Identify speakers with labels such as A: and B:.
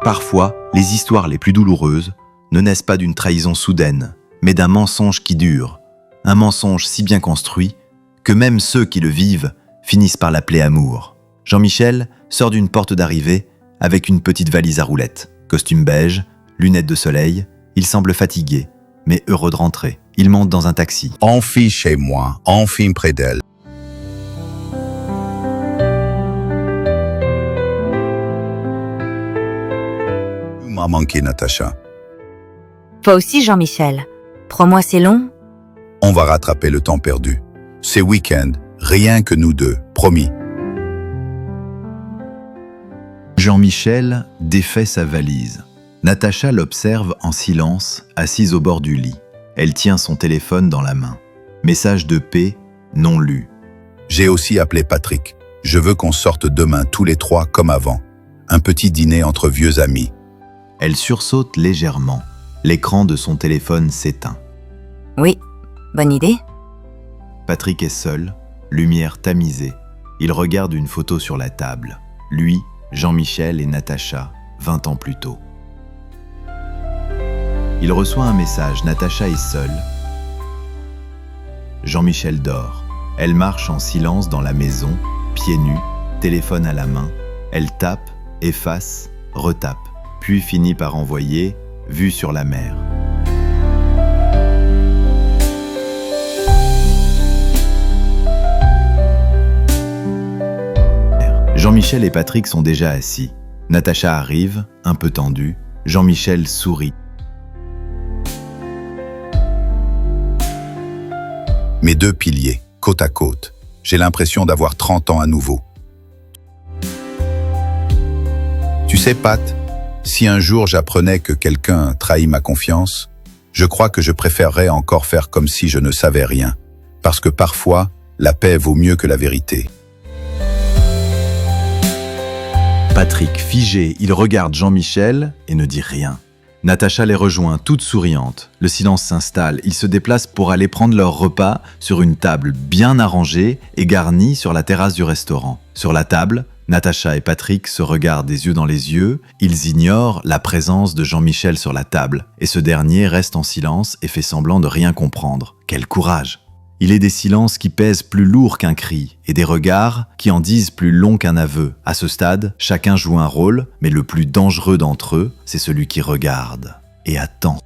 A: Parfois, les histoires les plus douloureuses ne naissent pas d'une trahison soudaine, mais d'un mensonge qui dure. Un mensonge si bien construit que même ceux qui le vivent finissent par l'appeler amour. Jean-Michel sort d'une porte d'arrivée avec une petite valise à roulettes. Costume beige, lunettes de soleil, il semble fatigué, mais heureux de rentrer. Il monte dans un taxi.
B: Enfin chez moi, enfin près d'elle. Tu m'as manqué, Natacha.
C: Toi aussi, Jean-Michel. 3 mois, c'est long?
B: On va rattraper le temps perdu. C'est week-end, rien que nous deux, promis.
A: Jean-Michel défait sa valise. Natacha l'observe en silence, assise au bord du lit. Elle tient son téléphone dans la main. Message de paix, non lu.
B: J'ai aussi appelé Patrick. Je veux qu'on sorte demain tous les 3 comme avant. Un petit dîner entre vieux amis.
A: Elle sursaute légèrement. L'écran de son téléphone s'éteint.
C: Oui, bonne idée.
A: Patrick est seul, lumière tamisée. Il regarde une photo sur la table. Lui, Jean-Michel et Natacha, 20 ans plus tôt. Il reçoit un message, Natacha est seule. Jean-Michel dort. Elle marche en silence dans la maison, pieds nus, téléphone à la main. Elle tape, efface, retape, puis finit par envoyer « Vue sur la mer ». Jean-Michel et Patrick sont déjà assis. Natacha arrive, un peu tendue. Jean-Michel sourit.
B: Mes 2 piliers, côte à côte. J'ai l'impression d'avoir 30 ans à nouveau. Tu sais, Pat, si un jour j'apprenais que quelqu'un trahit ma confiance, je crois que je préférerais encore faire comme si je ne savais rien. Parce que parfois, la paix vaut mieux que la vérité.
A: Patrick, figé, il regarde Jean-Michel et ne dit rien. Natacha les rejoint, toute souriante. Le silence s'installe. Ils se déplacent pour aller prendre leur repas sur une table bien arrangée et garnie sur la terrasse du restaurant. Sur la table, Natacha et Patrick se regardent des yeux dans les yeux. Ils ignorent la présence de Jean-Michel sur la table. Et ce dernier reste en silence et fait semblant de rien comprendre. Quel courage! Il est des silences qui pèsent plus lourd qu'un cri et des regards qui en disent plus long qu'un aveu. À ce stade, chacun joue un rôle, mais le plus dangereux d'entre eux, c'est celui qui regarde et attend.